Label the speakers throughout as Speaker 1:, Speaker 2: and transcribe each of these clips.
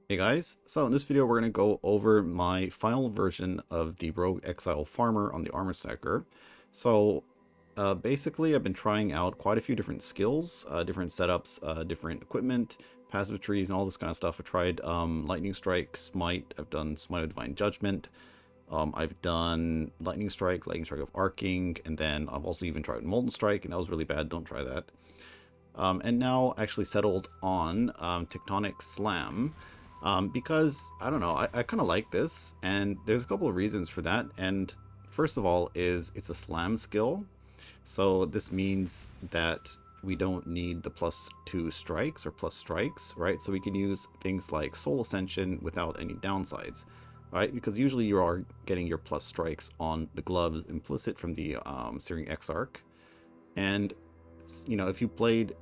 Speaker 1: Hey guys, so in this video we're going to go over my final version of the Rogue Exile Farmer on the Armor Stacker. So basically I've been trying out quite a few different skills, different setups, different equipment, passive trees, and all this kind of stuff. I tried Lightning Strike, Smite, I've done Smite of Divine Judgment, I've done Lightning Strike of Arcing, and then I've also even tried Molten Strike, and that was really bad, don't try that. And now actually settled on Tectonic Slam. Because I don't know, I kind of like this, and there's a couple of reasons for that. And first of all is it's a slam skill, so this means that we don't need the +2 strikes or plus strikes, right? So we can use things like Soul Ascension without any downsides, right? Because usually you are getting your plus strikes on the gloves implicit from the Searing Exarch, and you know, if you played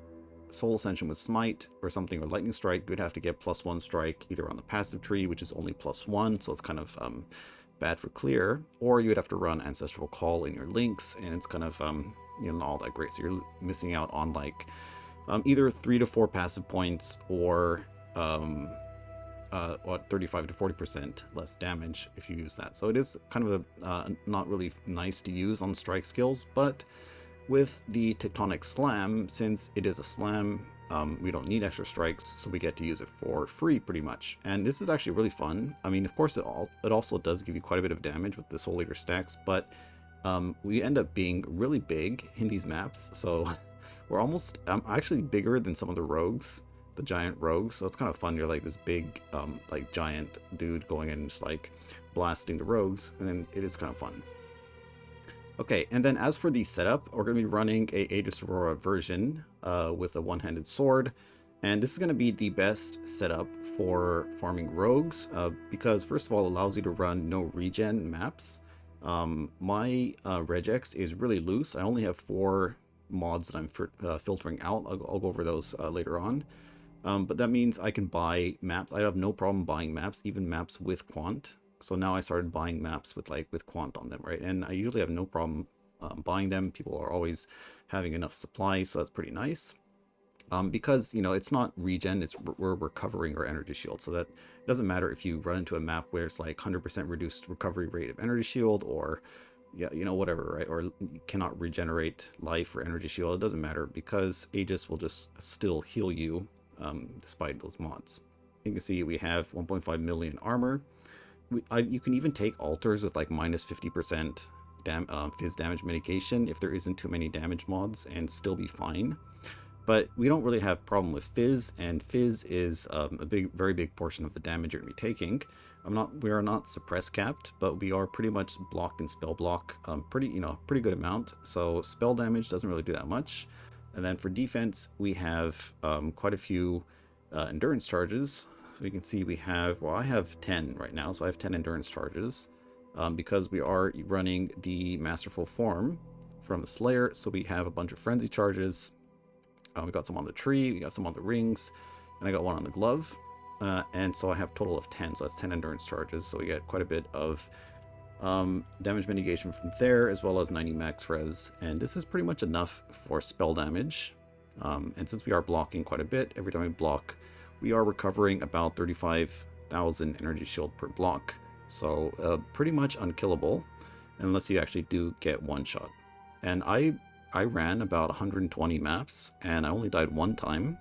Speaker 1: Soul Ascension with Smite or something, or Lightning Strike, you'd have to get +1 strike either on the passive tree, which is only +1, so it's kind of bad for clear, or you would have to run Ancestral Call in your links, and it's kind of you know, not all that great. So you're missing out on like either 3 to 4 passive points, or what, 35 to 40% less damage if you use that. So it is kind of a not really nice to use on strike skills, but with the Tectonic Slam, since it is a slam, we don't need extra strikes, so we get to use it for free pretty much. And this is actually really fun. I mean, of course, it also does give you quite a bit of damage with the Soul Eater stacks, but we end up being really big in these maps. So we're almost actually bigger than some of the rogues, the giant rogues. So it's kind of fun. You're like this big, like giant dude going in and just like blasting the rogues, and then it is kind of fun. Okay, and then as for the setup, we're going to be running a Aegis Aurora version with a one-handed sword, and this is going to be the best setup for farming rogues because first of all, it allows you to run no regen maps. My Regex is really loose. I only have 4 mods that I'm filtering out. I'll go over those later on. But that means I can buy maps. I have no problem buying maps, even maps with quant. So now I started buying maps with quant on them, right? And I usually have no problem buying them. People are always having enough supply, so that's pretty nice. Because, you know, it's not regen, we're recovering our energy shield, so that it doesn't matter if you run into a map where it's like 100% reduced recovery rate of energy shield, or yeah, you know, whatever, right? Or you cannot regenerate life or energy shield. It doesn't matter because Aegis will just still heal you despite those mods. You can see we have 1.5 million armor. You can even take altars with like -50% fizz damage mitigation if there isn't too many damage mods, and still be fine. But we don't really have problem with fizz, and fizz is a very big portion of the damage you're going to be taking. We are not suppress capped, but we are pretty much block and spell block, pretty good amount. So spell damage doesn't really do that much. And then for defense, we have quite a few endurance charges. So you can see we have, well, I have 10 right now, so I have 10 endurance charges because we are running the Masterful Form from the Slayer, so we have a bunch of frenzy charges. We got some on the tree, we got some on the rings, and I got one on the glove. And so I have a total of 10, so that's 10 endurance charges, so we get quite a bit of damage mitigation from there, as well as 90 max res, and this is pretty much enough for spell damage. And since we are blocking quite a bit, every time we block, we are recovering about 35,000 energy shield per block, so pretty much unkillable unless you actually do get one shot. And I ran about 120 maps, and I only died one time.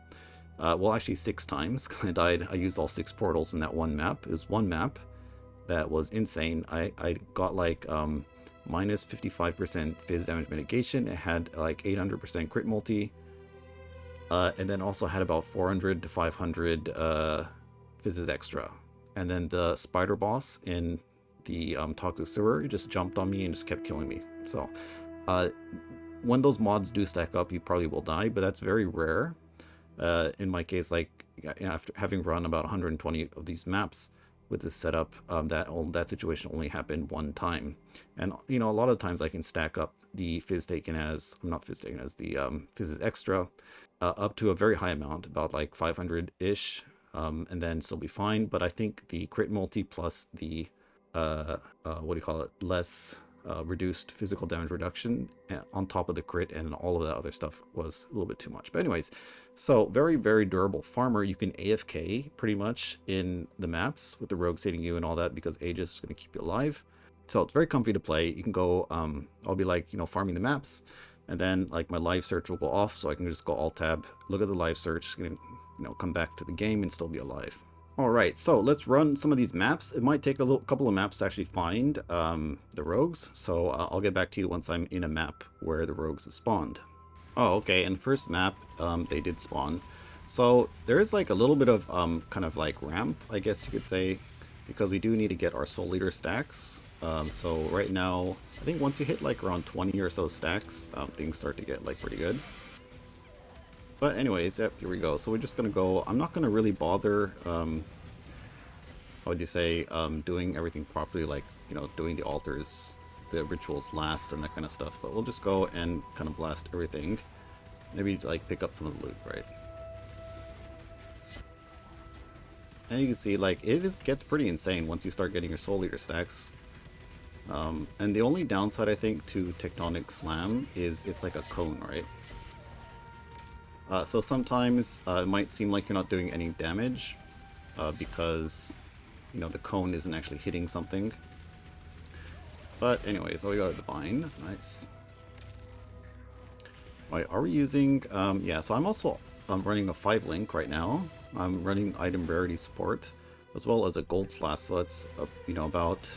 Speaker 1: Well, actually 6 times. I used all 6 portals in that one map. It was one map that was insane. I got like -55% fizz damage mitigation. It had like 800% crit multi. And then also had about 400 to 500 fizzes extra. And then the spider boss in the toxic sewer, he just jumped on me and just kept killing me. So when those mods do stack up, you probably will die, but that's very rare. In my case, like after having run about 120 of these maps with this setup, that situation only happened one time. And you know, a lot of times I can stack up the fizz taken as, the fizzes extra up to a very high amount, about like 500-ish, and then still be fine. But I think the crit multi plus the less reduced physical damage reduction on top of the crit, and all of that other stuff was a little bit too much. But anyways, so very, very durable farmer. You can AFK pretty much in the maps with the rogues hitting you and all that, because Aegis is going to keep you alive. So it's very comfy to play. You can go, I'll be like, farming the maps, and then like my live search will go off, so I can just go alt tab, look at the live search, come back to the game and still be alive. Alright, so let's run some of these maps. It might take a couple of maps to actually find the rogues, so I'll get back to you once I'm in a map where the rogues have spawned. Oh, okay, and first map, they did spawn. So there is like a little bit of kind of like ramp, I guess you could say, because we do need to get our soul leader stacks. So right now, I think once you hit like around 20 or so stacks, things start to get like pretty good. But anyways, yep, here we go. So we're just going to go, I'm not going to really bother, how would you say, doing everything properly, like, doing the altars, the rituals last and that kind of stuff. But we'll just go and kind of blast everything. Maybe like pick up some of the loot, right? And you can see, like, it gets pretty insane once you start getting your soul leader stacks. And the only downside, I think, to Tectonic Slam is it's like a cone, right? So sometimes it might seem like you're not doing any damage because, the cone isn't actually hitting something. But anyways, we got a divine. Nice. Alright, are we using... yeah, so I'm also running a 5-link right now. I'm running item rarity support, as well as a gold flask. So that's, about...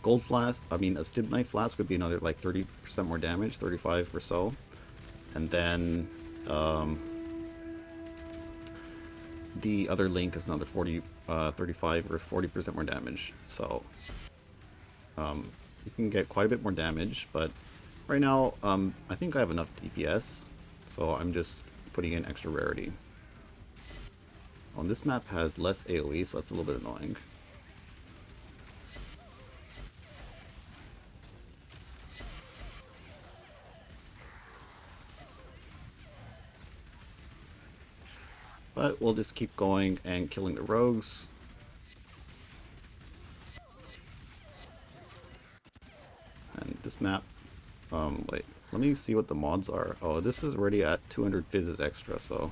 Speaker 1: gold flask, a stim knife flask would be another like 30% more damage, 35 or so. And then the other link is another 35 or 40% more damage. So you can get quite a bit more damage, but right now I think I have enough DPS, so I'm just putting in extra rarity. This map has less AoE, so that's a little bit annoying. But we'll just keep going and killing the rogues. And this map, wait, let me see what the mods are. Oh, this is already at 200 fizzes extra, so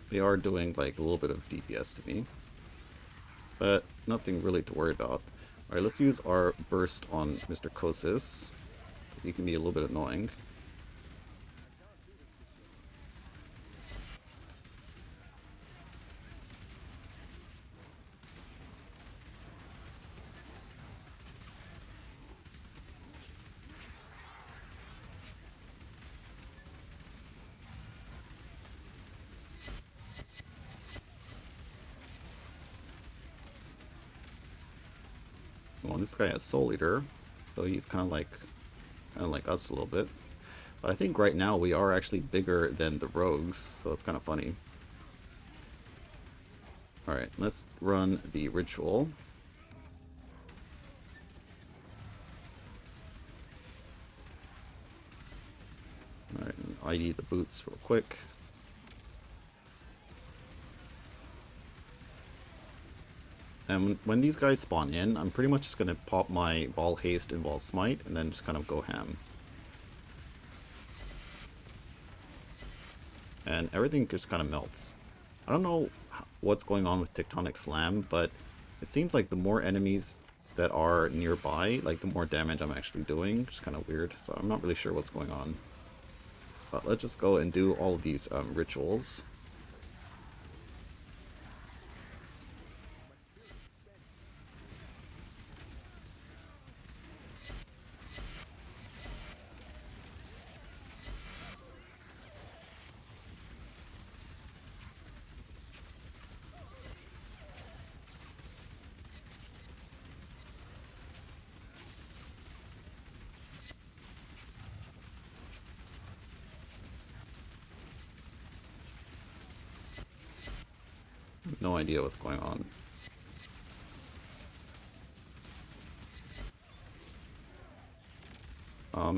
Speaker 1: they are doing like a little bit of DPS to me, but nothing really to worry about. Alright, let's use our burst on Mr. Kosis, because he can be a little bit annoying. Well, this guy has Soul Eater, so he's kind of like us a little bit. But I think right now we are actually bigger than the rogues, so it's kind of funny. Alright, let's run the ritual. Alright, ID the boots real quick. And when these guys spawn in, I'm pretty much just going to pop my Vol Haste and Vol Smite, and then just kind of go ham. And everything just kind of melts. I don't know what's going on with Tectonic Slam, but it seems like the more enemies that are nearby, like the more damage I'm actually doing, which is kind of weird. So I'm not really sure what's going on. But let's just go and do all of these rituals. No idea what's going on.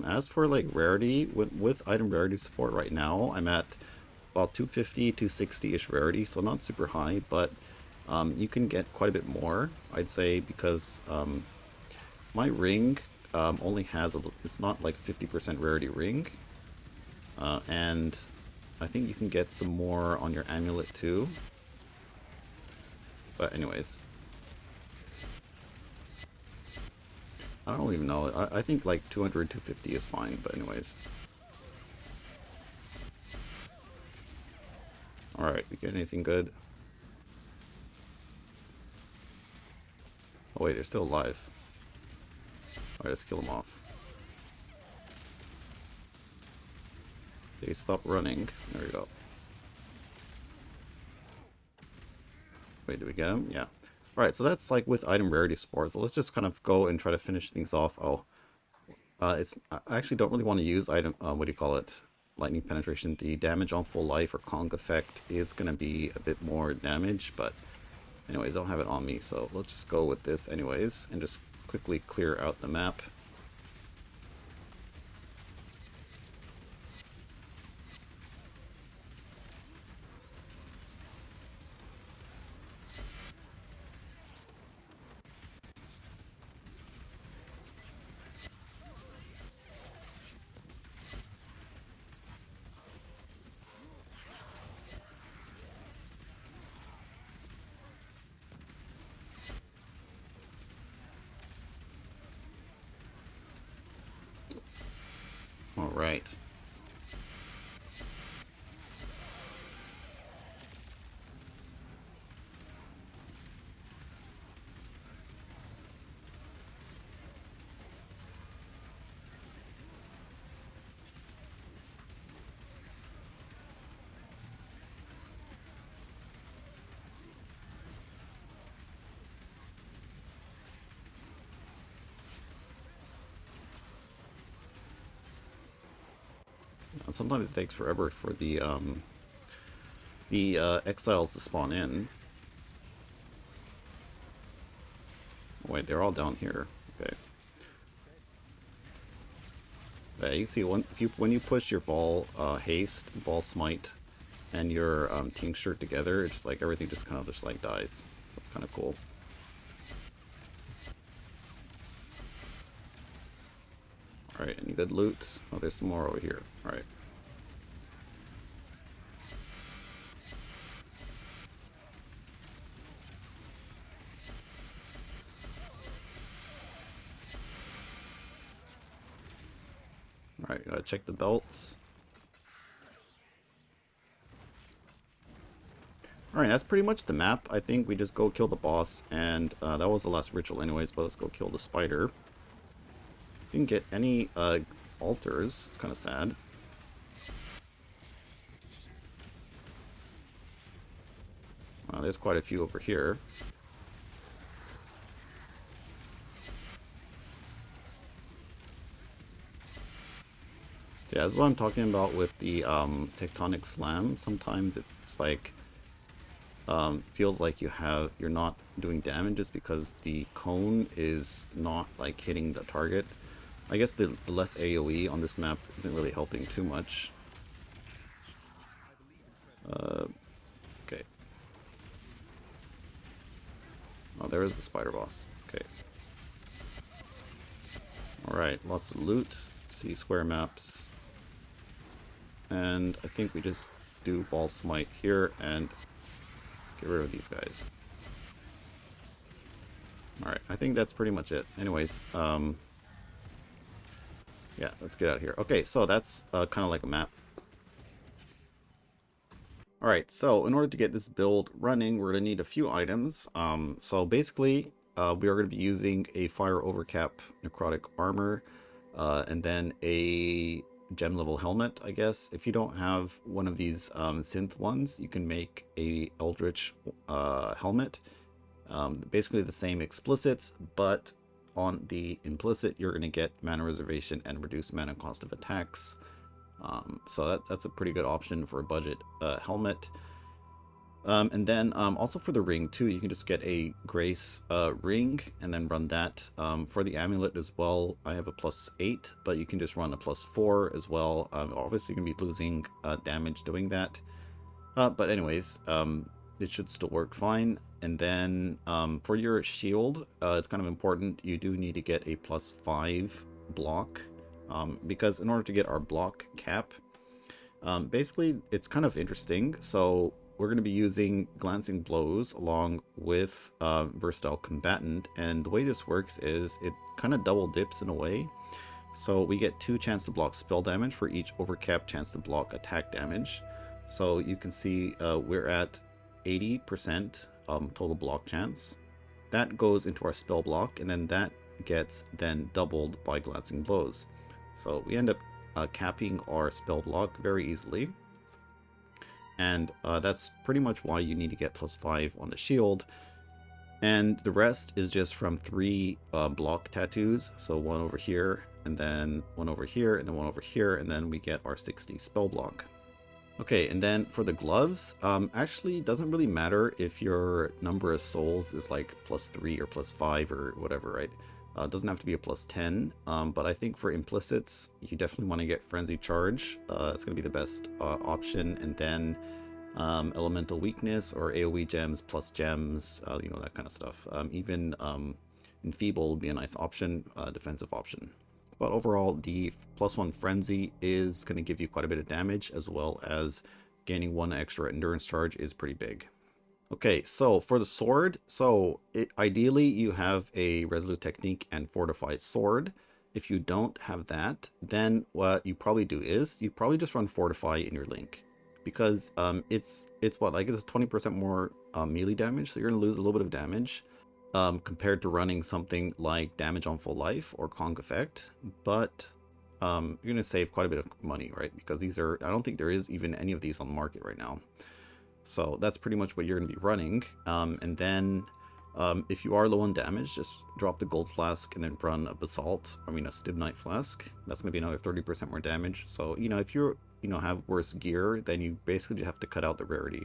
Speaker 1: As for like rarity, with item rarity support right now, I'm at about 250, 260-ish rarity, so not super high, but you can get quite a bit more, I'd say, because my ring only has it's not like 50% rarity ring, and I think you can get some more on your amulet too. But anyways, I don't even know. I think like 200, 250 is fine. But anyways, all right. We get anything good? Oh wait, they're still alive. All right, let's kill them off. They stop running. There we go. Wait, did we get them? Yeah. Alright, so that's like with item rarity support. So let's just kind of go and try to finish things off. Oh, I actually don't really want to use item, what do you call it? Lightning penetration. The damage on full life or conq effect is going to be a bit more damage, but anyways, I don't have it on me. So let's just go with this anyways and just quickly clear out the map. All right. Sometimes it takes forever for the exiles to spawn in. Oh, wait, they're all down here. Okay. Yeah, you can see when you push your Vol haste, Vol smite, and your tincture together, it's like everything just kind of just like dies. That's kind of cool. All right, any good loot? Oh, there's some more over here. All right. Alright, gotta check the belts. Alright, that's pretty much the map. I think we just go kill the boss, and that was the last ritual anyways, but let's go kill the spider. Didn't get any altars. It's kind of sad. There's quite a few over here. Yeah, that's what I'm talking about with the Tectonic Slam. Sometimes it's like feels like you're not doing damage just because the cone is not like hitting the target. I guess the less AoE on this map isn't really helping too much. Okay. Oh, there is the spider boss. Okay. Alright, lots of loot. See square maps. And I think we just do Vol Smite here and get rid of these guys. Alright, I think that's pretty much it. Anyways, yeah, let's get out of here. Okay, so that's kind of like a map. Alright, so in order to get this build running, we're going to need a few items. So basically, we are going to be using a Fire Overcap Necrotic Armor, and then a gem level helmet, I guess. If you don't have one of these synth ones, you can make a Eldritch helmet. Basically the same explicits, but on the implicit, you're going to get mana reservation and reduced mana cost of attacks. So that's a pretty good option for a budget helmet. And then also for the ring too, you can just get a Grace ring and then run that. For the amulet as well, I have a +8, but you can just run a +4 as well. Obviously, you're going to be losing damage doing that. But anyways, it should still work fine. And then for your shield, it's kind of important. You do need to get a +5 block because in order to get our block cap, basically it's kind of interesting. So we're going to be using Glancing Blows along with Versatile Combatant. And the way this works is it kind of double dips in a way. So we get 2 chance to block spell damage for each overcap chance to block attack damage. So you can see we're at 80% total block chance. That goes into our spell block, and then that gets then doubled by Glancing Blows. So we end up capping our spell block very easily. And that's pretty much why you need to get +5 on the shield. And the rest is just from 3 block tattoos. So 1 over here, and then 1 over here, and then 1 over here, and then we get our 60 spell block. Okay, and then for the gloves, actually doesn't really matter if your number of souls is like +3 or +5 or whatever, right? It doesn't have to be a +10, but I think for implicits, you definitely want to get Frenzy Charge. It's going to be the best option, and then Elemental Weakness or AoE gems plus gems, you know, that kind of stuff. Even Enfeeble would be a nice option, defensive option. But overall, the +1 Frenzy is going to give you quite a bit of damage, as well as gaining 1 extra endurance charge is pretty big. Okay, so for the sword, ideally you have a Resolute Technique and Fortified sword. If you don't have that, then what you probably do is you probably just run Fortify in your link, because it's what, like it's 20% more melee damage, so you're gonna lose a little bit of damage compared to running something like Damage on Full Life or Conq effect, but you're gonna save quite a bit of money, right? Because these are, I don't think there is even any of these on the market right now. So that's pretty much what you're going to be running. And then if you are low on damage, just drop the gold flask and then run a Stibnite flask. That's going to be another 30% more damage. So, you know, if you have worse gear, then you basically just have to cut out the rarity,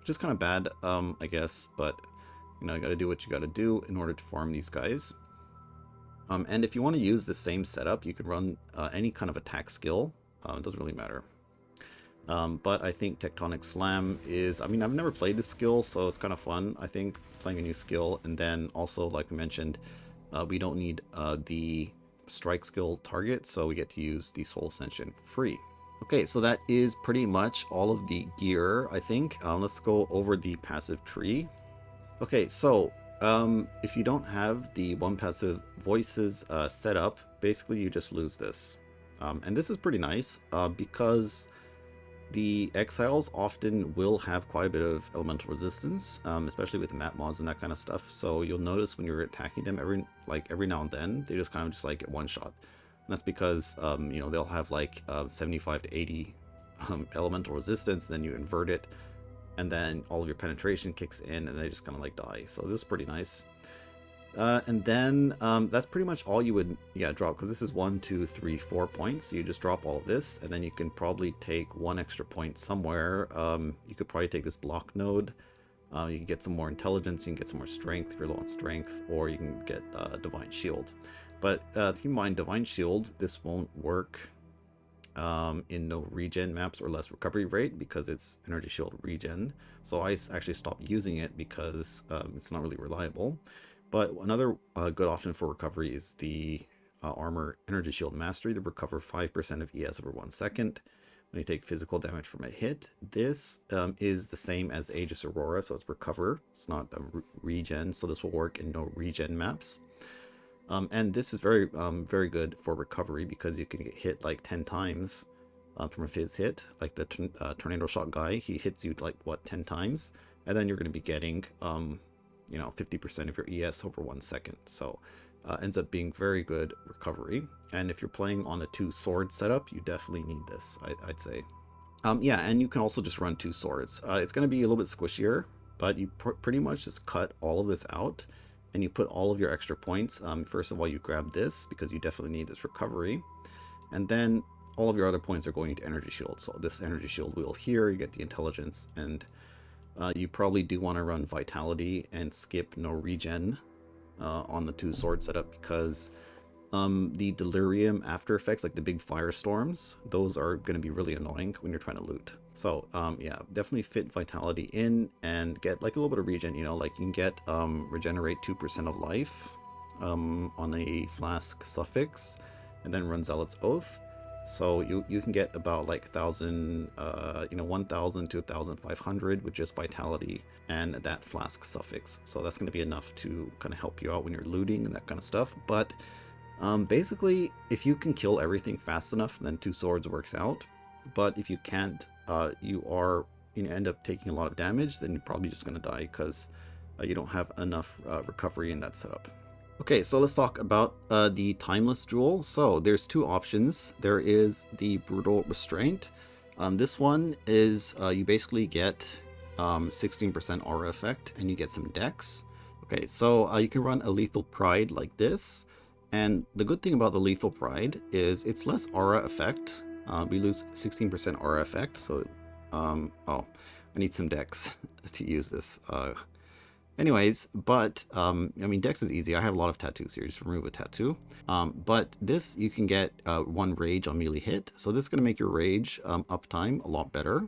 Speaker 1: which is kind of bad, I guess. But, you know, you got to do what you got to do in order to farm these guys. And if you want to use the same setup, you can run any kind of attack skill. It doesn't really matter. But I think Tectonic Slam is, I mean, I've never played this skill, so it's kind of fun, I think, playing a new skill. And then also, like we mentioned, we don't need the strike skill target, so we get to use the Soul Ascension for free. Okay, so that is pretty much all of the gear, I think. Let's go over the passive tree. Okay, so if you don't have the 1 passive voices set up, basically you just lose this. And this is pretty nice because the exiles often will have quite a bit of elemental resistance, especially with map mods and that kind of stuff. So you'll notice when you're attacking them every now and then, they just kind of like get one shot. And that's because you know, they'll have like 75 to 80 elemental resistance, then you invert it, and then all of your penetration kicks in, and they just kind of like die. So this is pretty nice. And then that's pretty much all you would drop, because this is 1, 2, 3, 4 points. So you just drop all of this, and then you can probably take 1 extra point somewhere. You could probably take this block node. You can get some more intelligence, you can get some more strength if you're low on strength, or you can get Divine Shield. But keep in mind, Divine Shield, this won't work in no regen maps or less recovery rate, because it's energy shield regen. So I actually stopped using it because it's not really reliable. But another good option for recovery is the Armour Energy Shield Mastery, to recover 5% of ES over 1 second when you take physical damage from a hit. This is the same as Aegis Aurora, so it's recover. It's not regen, so this will work in no regen maps. And this is very good for recovery, because you can get hit like 10 times from a fizz hit. Like the Tornado Shot guy, he hits you like, what, 10 times? And then you're going to be getting... you know, 50% of your ES over 1 second. So ends up being very good recovery. And if you're playing on a 2 sword setup, you definitely need this, I'd say. Yeah, and you can also just run 2 swords. It's going to be a little bit squishier, but you pretty much just cut all of this out, and you put all of your extra points. First of all, you grab this, because you definitely need this recovery. And then all of your other points are going into energy shield. So this energy shield wheel here, you get the intelligence, and you probably do want to run Vitality and skip no regen on the 2 sword setup, because the Delirium after effects, like the big firestorms, those are going to be really annoying when you're trying to loot. So yeah, definitely fit vitality in and get like a little bit of regen, you know, like you can get regenerate 2% of life on a flask suffix, and then run Zealot's Oath. So you can get about like 1,000, 1,000 to 1,500 with just vitality and that flask suffix. So that's going to be enough to kind of help you out when you're looting and that kind of stuff. But basically, if you can kill everything fast enough, then two swords works out. But if you can't, you end up taking a lot of damage. Then you're probably just going to die because you don't have enough recovery in that setup. Okay, so let's talk about the Timeless Jewel. So there's two options. There is the Brutal Restraint. This one is you basically get 16% aura effect and you get some dex. Okay, so you can run a Lethal Pride like this. And the good thing about the Lethal Pride is it's less aura effect. We lose 16% aura effect. So, oh, I need some dex to use this. Anyways, but, I mean, dex is easy. I have a lot of tattoos here. Just remove a tattoo. But this, you can get 1 rage on melee hit. So this is going to make your rage uptime a lot better.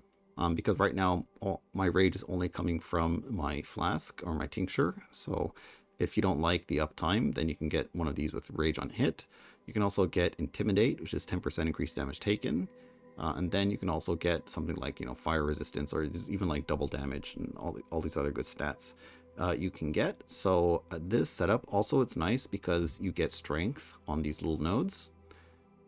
Speaker 1: Because right now, my rage is only coming from my flask or my tincture. So if you don't like the uptime, then you can get one of these with rage on hit. You can also get Intimidate, which is 10% increased damage taken. And then you can also get something like, fire resistance, or even like double damage and all these other good stats. You can get. So this setup also, it's nice because you get strength on these little nodes,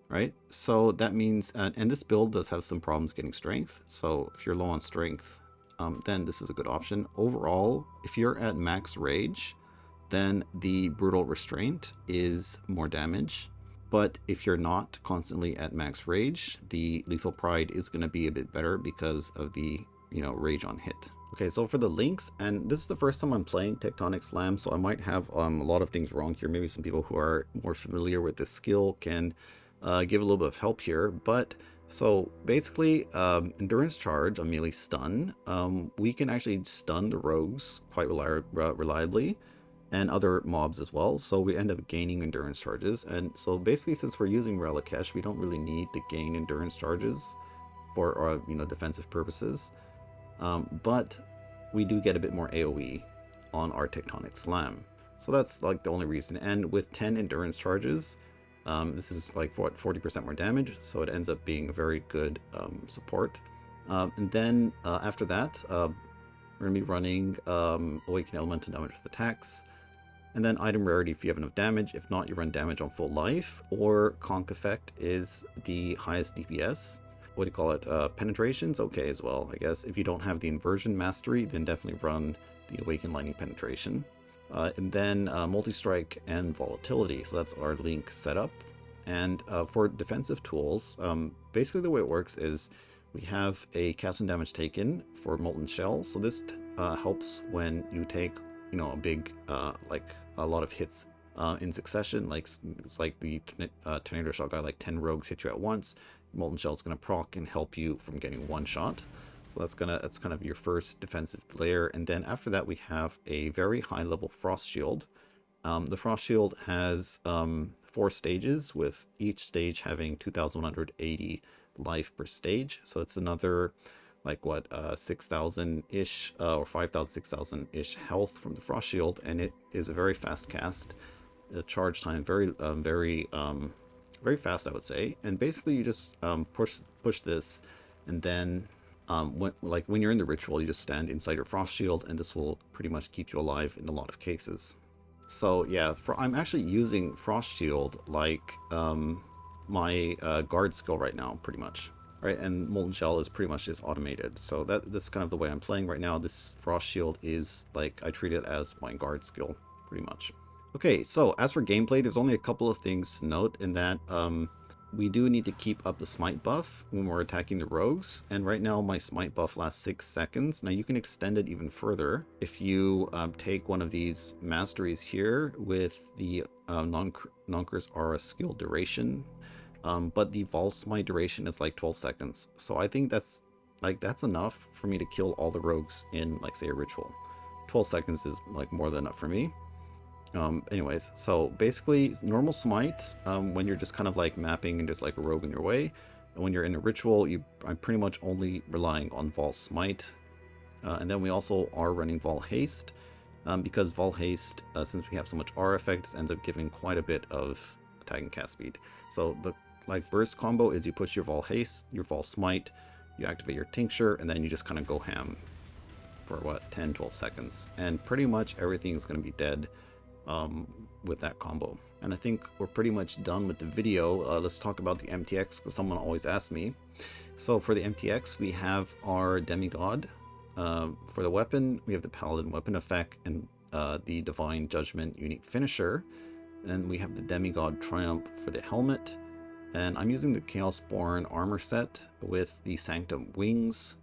Speaker 1: right? So that means, and this build does have some problems getting strength. So if you're low on strength, then this is a good option. Overall, if you're at max rage, then the Brutal Restraint is more damage. But if you're not constantly at max rage, the Lethal Pride is going to be a bit better because of the, rage on hit. Okay, so for the links, and this is the first time I'm playing Tectonic Slam, so I might have a lot of things wrong here. Maybe some people who are more familiar with this skill can give a little bit of help here. But so basically, Endurance Charge on melee stun, we can actually stun the rogues quite reliably, and other mobs as well. So we end up gaining endurance charges. And so basically, since we're using Relicash, we don't really need to gain endurance charges for our defensive purposes. But we do get a bit more AoE on our Tectonic Slam. So that's like the only reason. And with 10 endurance charges, this is like 40% more damage. So it ends up being a very good support. And then after that, we're going to be running Awaken Elemental damage with attacks. And then item rarity if you have enough damage. If not, you run damage on full life. Or conq effect is the highest DPS. What do you call it? Penetration's okay as well, I guess. If you don't have the inversion mastery, then definitely run the Awaken Lightning Penetration. And then multi-strike and volatility. So that's our link setup. And for defensive tools, basically the way it works is we have a cast and damage taken for Molten Shell. So this helps when you take, a big, like a lot of hits in succession. Like it's like the Tornado Shot guy, like 10 rogues hit you at once. Molten Shell is going to proc and help you from getting one shot. So that's kind of your first defensive layer. And then after that, we have a very high level Frost Shield. The Frost Shield has 4 stages, with each stage having 2,180 life per stage. So it's another like 6,000-ish or 5,000, 6,000-ish health from the Frost Shield, and it is a very fast cast. The charge time very fast, I would say. And basically you just push this, and then when you're in the ritual, you just stand inside your Frost Shield, and this will pretty much keep you alive in a lot of cases. So yeah, I'm actually using Frost Shield like my guard skill right now, pretty much. Right, and Molten Shell is pretty much just automated. So that's kind of the way I'm playing right now. This Frost Shield is like, I treat it as my guard skill, pretty much. Okay, so as for gameplay, there's only a couple of things to note in that we do need to keep up the smite buff when we're attacking the rogues. And right now my smite buff lasts 6 seconds. Now you can extend it even further if you take one of these masteries here with the Nonker's Aura skill duration. But the Vault Smite duration is like 12 seconds. So I think that's enough for me to kill all the rogues in, like, say, a ritual. 12 seconds is like more than enough for me. Anyways, so basically normal smite, when you're just kind of like mapping and just like a rogue in your way, When you're in a ritual, I'm pretty much only relying on Vol Smite. And then we also are running Vol Haste, because Vol Haste, since we have so much R effects, ends up giving quite a bit of attack and cast speed. So the burst combo is you push your Vol Haste, your Vol Smite, you activate your Tincture, and then you just kind of go ham for what, 10-12 seconds, and pretty much everything is going to be dead with that combo. And I think we're pretty much done with the video. Let's talk about the MTX, because someone always asks me. So for the MTX, we have our Demigod. For the weapon, we have the Paladin weapon effect and the Divine Judgment unique finisher. Then we have the Demigod Triumph for the helmet. And I'm using the Chaosborn armor set with the Sanctum wings.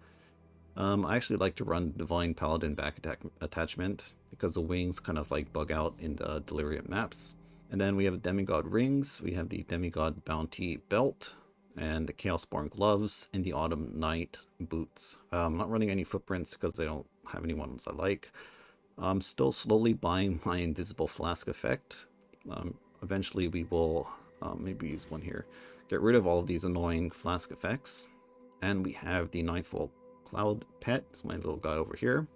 Speaker 1: I actually like to run Divine Paladin back attack attachment because the wings kind of like bug out in the Delirium maps. And then we have Demigod rings, we have the Demigod Bounty belt, and the Chaosborn gloves, and the Autumn Night boots. I'm not running any footprints because they don't have any ones I like. I'm still slowly buying my invisible flask effect. Eventually we will maybe use one here. Get rid of all of these annoying flask effects. And we have the Nightfall Cloud Pet, it's my little guy over here,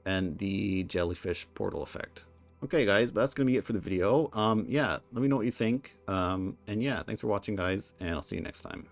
Speaker 1: and the Jellyfish Portal effect. Okay guys, but that's going to be it for the video. Yeah, let me know what you think. And yeah, thanks for watching guys, and I'll see you next time.